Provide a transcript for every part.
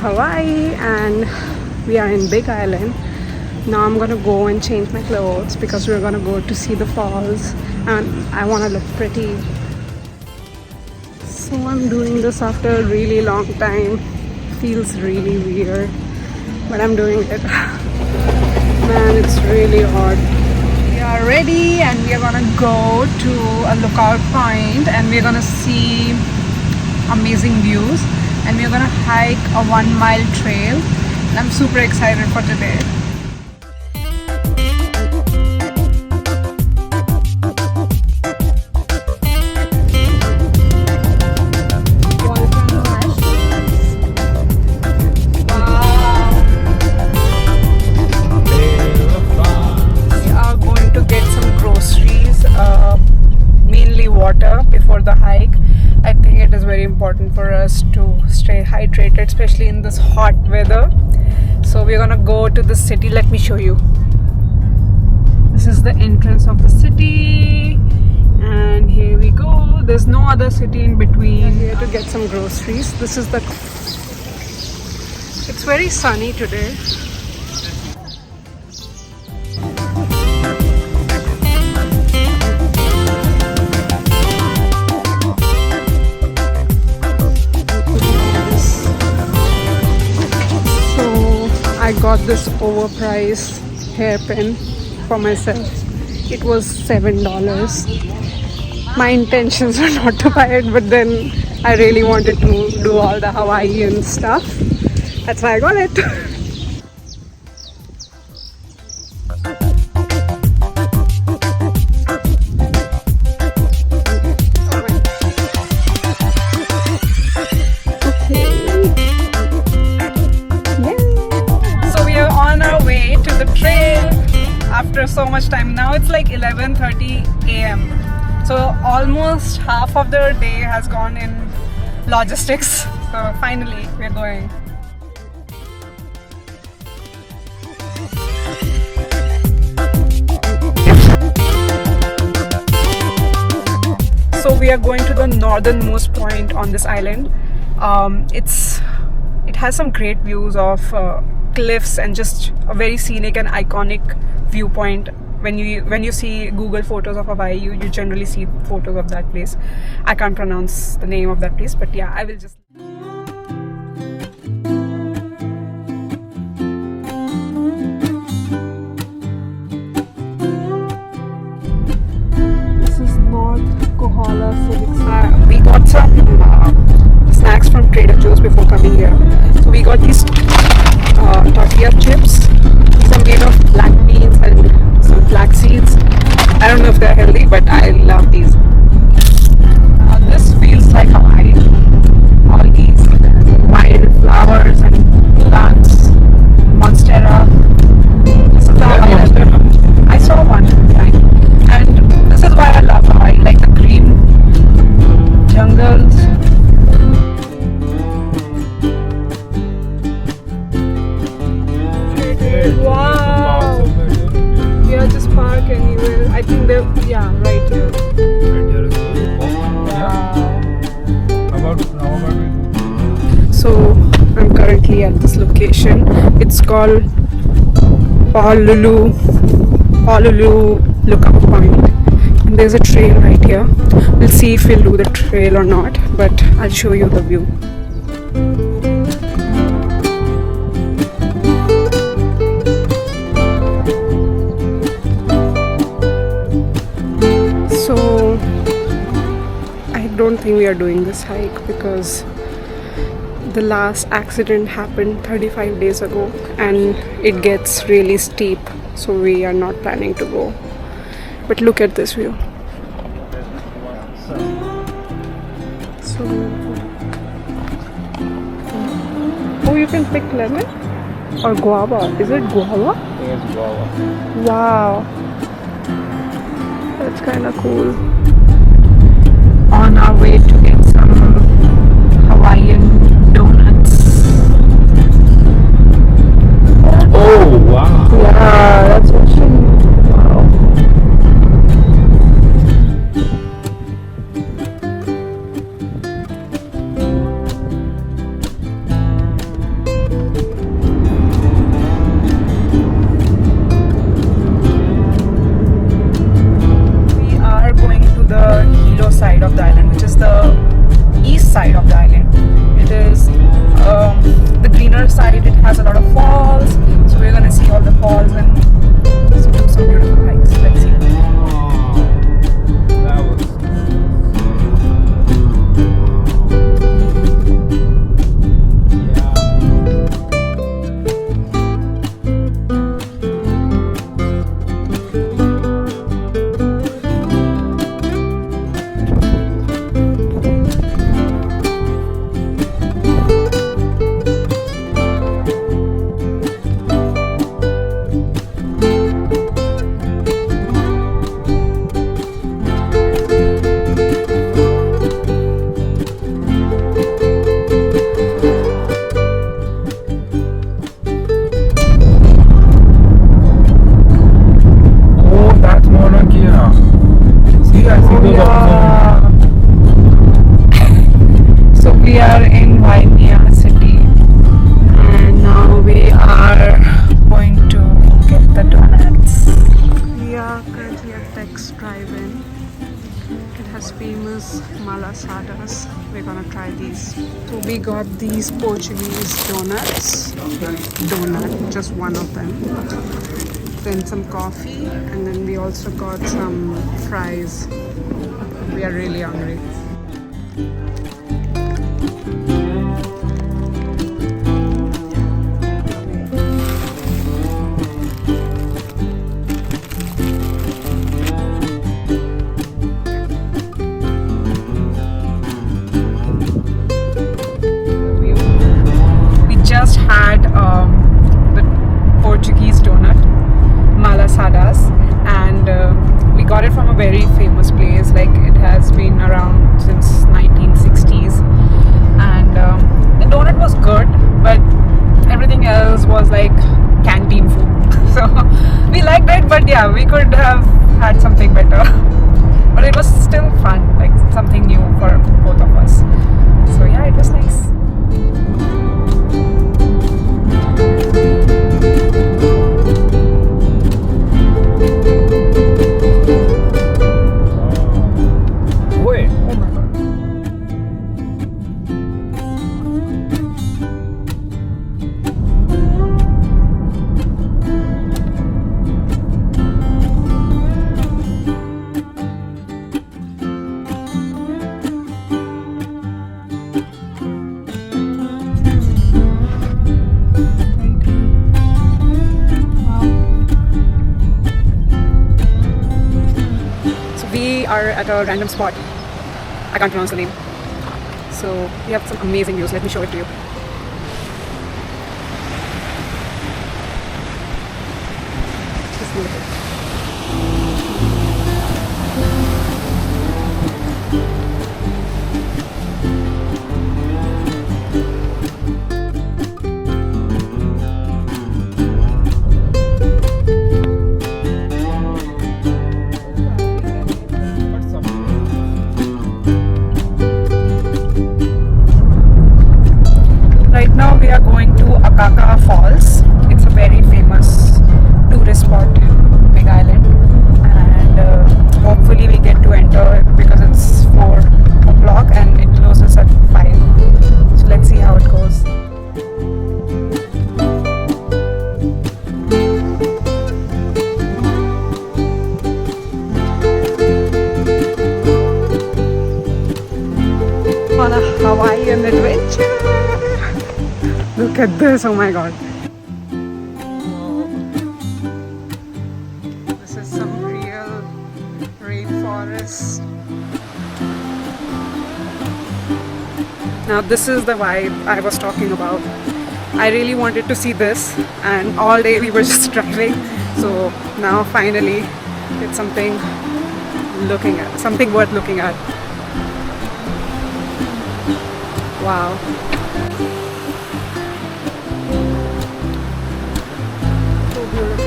Hawaii and we are in Big Island. Now I'm gonna go and change my clothes because we're gonna go to see the falls and I wanna look pretty. So I'm doing this after a really long time. Feels really weird, but I'm doing it. Man, it's really hot. We are ready and we are gonna go to a lookout point and we're gonna see amazing views and we're gonna hike a 1-mile trail and I'm super excited for today. Before the hike, I think it is very important for us to stay hydrated, especially in this hot weather. So we're gonna go to the city. Let me show you. This is the entrance of the city and here we go. There's no other city in between. We're here to get some groceries. This is the... It's very sunny today. I got this overpriced hairpin for myself. It was $7. My intentions were not to buy it, but then I really wanted to do all the Hawaiian stuff. That's why I got it. After so much time, now it's like 11:30 a.m. so almost half of the day has gone in logistics. So finally we're going. So we are going to the northernmost point on this island. It has some great views of cliffs and just a very scenic and iconic viewpoint. When you see Google photos of Hawaii, you generally see photos of that place. I can't pronounce the name of that place, but yeah, I will just... This is North Kohala Civic Center. We got some snacks from Trader Joe's before coming here. So we got these tortilla chips. These are made of black beans and some flax seeds. I don't know if they're healthy, but I love these. This feels like Hawaii. All these wildflowers and plants, monstera. This is the Hawaii restaurant. I saw one time, and this is why I love Hawaii, like the green jungles. Wow! Yeah, just park anywhere. I think they're, yeah, right here. Wow. So I'm currently at this location. It's called Pololū Lookout Point. And there's a trail right here. We'll see if we'll do the trail or not, but I'll show you the view. So I don't think we are doing this hike because the last accident happened 35 days ago and it gets really steep, so we are not planning to go. But look at this view. So, oh, you can pick lemon or guava. Is it guava? It's guava. Wow. That's kind of cool. On our way to get some Hawaiian donuts. Oh wow! Yeah, that's actually wow. inner side it has a lot of falls, so we're gonna see all the falls and do some beautiful hikes. Let's see. That was So we are in Waimea city and now we are going to get the donuts. We are currently at Tex Drive-In. It has famous malasadas. We're gonna try these. So we got these Portuguese donuts. Donut, just one of them. Then some coffee and then we also got some fries. We are really hungry. We just had the Portuguese donut, malasadas, and we got it from a very famous place. Like it has been around since 1960s, and the donut was good, but everything else was like canteen food. So we liked it, but yeah, we could have had something better. But it was still fun, like something new for both of us. So yeah, it was nice. We are at a random spot. I can't pronounce the name. So we have some amazing views. Let me show it to you. Just beautiful. Right now we are going to Akaka Falls. It's a very famous tourist spot, big island, and hopefully we get to enter because it's 4 o'clock and it closes at 5. So let's see how it goes. On a Hawaiian adventure. Look at this, oh my god. This is some real rainforest. Now this is the vibe I was talking about. I really wanted to see this and all day we were just driving. So now finally it's something worth looking at. Wow. So beautiful.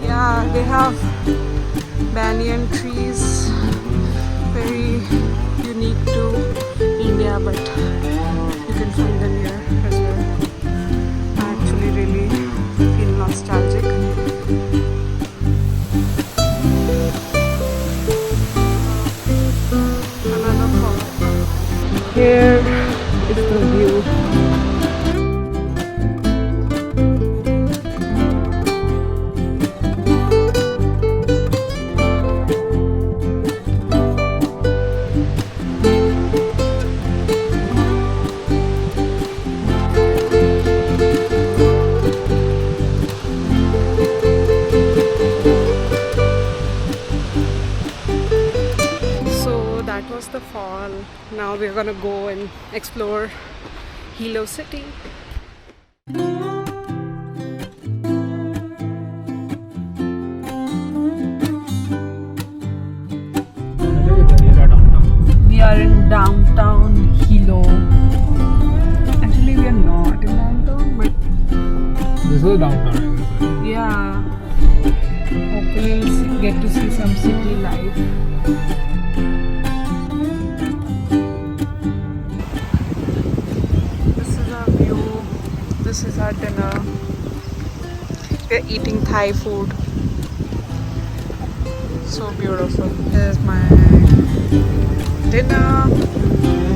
Yeah, they have banyan trees, very unique to India, but you can find them here as well. I actually really feel nostalgic. now we're gonna go and explore Hilo City. We are in downtown Hilo. Actually, we are not in downtown, but This is downtown. yeah. Hopefully, we'll get to see some city life. This is our view. This is our dinner. We're eating Thai food. So beautiful. Here's my dinner.